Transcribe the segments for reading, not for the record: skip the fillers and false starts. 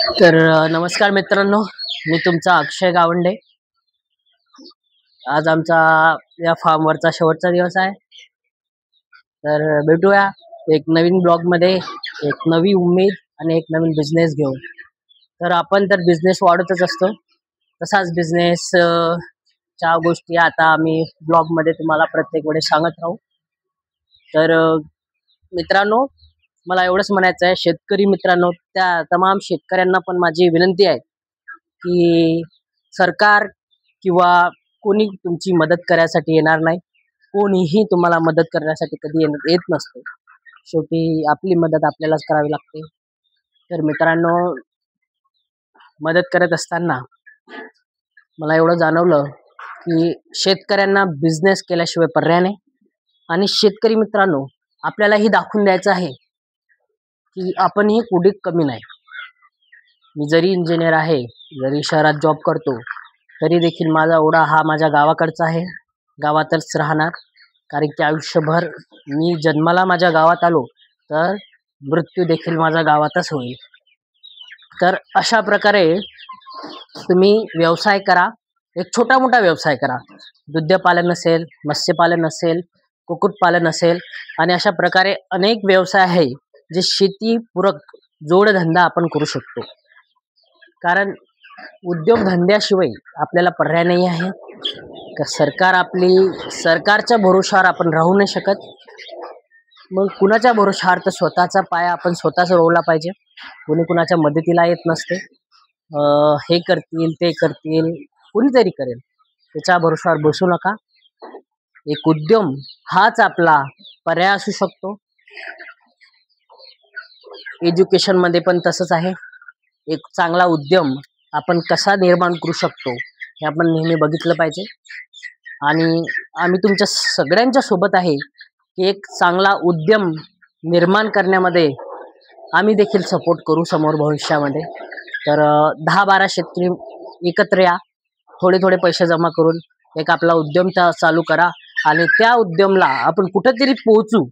नमस्कार मित्रांनो, मी तुमचा अक्षय गावंडे. आज आमचा या फार्मवरचा शेवटचा दिवस आहे. तर भेटूया एक नवीन ब्लॉगमध्ये, एक नवी उमेद आणि एक नवीन बिझनेस घेऊन. तर आपण तर बिझनेस वाढतच असतो, तसाच बिझनेस च्या गोष्टी आता आम्ही ब्लॉगमध्ये तुम्हाला प्रत्येक वेळेस सांगत राहू. तर मित्रांनो, मला एवढंच म्हणायचं आहे, शेतकरी मित्रांनो, त्या तमाम शेतकऱ्यांना पण माझी विनंती आहे की सरकार किंवा कोणी तुमची मदत करायसाठी येणार नाही. कोणीही तुम्हाला मदत करण्यासाठी कधी येत नसते. शेवटी आपली मदत आपल्यालाच करावी लागते. तर मित्रांनो, मदत करत असताना मला एवढं जाणवलं की शेतकऱ्यांना बिझनेस केल्याशिवाय पर्याय नाही. आणि शेतकरी मित्रांनो, आपल्यालाही दाखवून द्यायचं आहे की आपणही कुठे कमी नाही. मी जरी इंजिनियर आहे, जरी शहरात जॉब करतो, तरी देखील माझा ओढा हा माझ्या गावाकडचा आहे. गावातच राहणार, कारण की आयुष्यभर मी जन्माला माझ्या गावात आलो तर मृत्यू देखील माझ्या गावातच होईल. तर अशा प्रकारे तुम्ही व्यवसाय करा, एक छोटा मोठा व्यवसाय करा. दुग्धपालन असेल, मत्स्यपालन असेल, कुक्कुटपालन असेल, आणि अशा प्रकारे अनेक व्यवसाय आहे जे शेतीपूरक जोडधंदा आपण करू शकतो. कारण उद्योगधंद्याशिवाय आपल्याला पर्याय नाही आहे. सरकारच्या भरोशावर आपण राहू नाही शकत. मग कुणाच्या भरोशावर? तर स्वतःचा पाया आपण स्वतःच रोवला पाहिजे. कोणी कुणाच्या मदतीला येत नसते. हे करतील, ते करतील, कोणीतरी करेल, त्याच्या भरोशावर बसू नका. एक उद्यम हाच आपला पर्याय असू शकतो. एज्युकेशनमध्ये पण तसंच आहे. एक चांगला उद्यम आपण कसा निर्माण करू शकतो हे आपण नेहमी बघितलं पाहिजे. आणि आम्ही तुमच्या सगळ्यांच्या सोबत आहे की एक चांगला उद्यम निर्माण करण्यामध्ये आम्ही देखील सपोर्ट करू समोर भविष्यामध्ये. तर 10-12 शेतकरी एकत्र या, थोडे थोडे पैसे जमा करून एक आपला उद्यम चालू करा, आणि त्या उद्यमला आपण कुठेतरी पोहोचू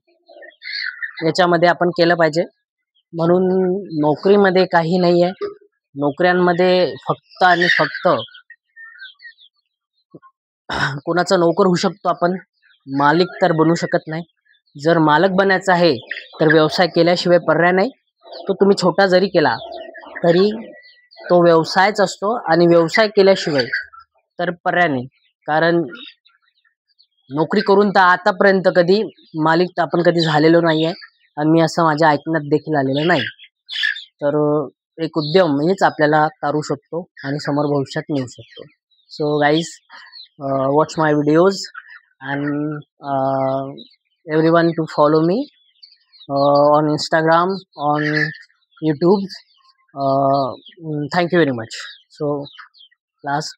याच्यामध्ये आपण केलं पाहिजे. म्हणून नोकरीमध्ये काही नाही आहे. नोकऱ्यांमध्ये फक्त आणि फक्त कोणाचा नोकर होऊ शकतो आपण, मालिक तर बनू शकत नाही. जर मालक बनायचं आहे तर व्यवसाय केल्याशिवाय पर्याय नाही. तो तुम्ही छोटा जरी केला तरी तो व्यवसायच असतो, आणि व्यवसाय केल्याशिवाय तर पर्याय नाही. कारण नोकरी करून तर आतापर्यंत कधी मालिक तर आपण कधी झालेलो नाही आहे, आणि मी असं माझ्या ऐकण्यात देखील आलेलं नाही. तर एक उद्यम हेच आपल्याला तारू शकतो आणि समोर भविष्यात नेऊ शकतो. So guys, watch my videos, and everyone to follow me on Instagram, on YouTube. Thank you very much. So last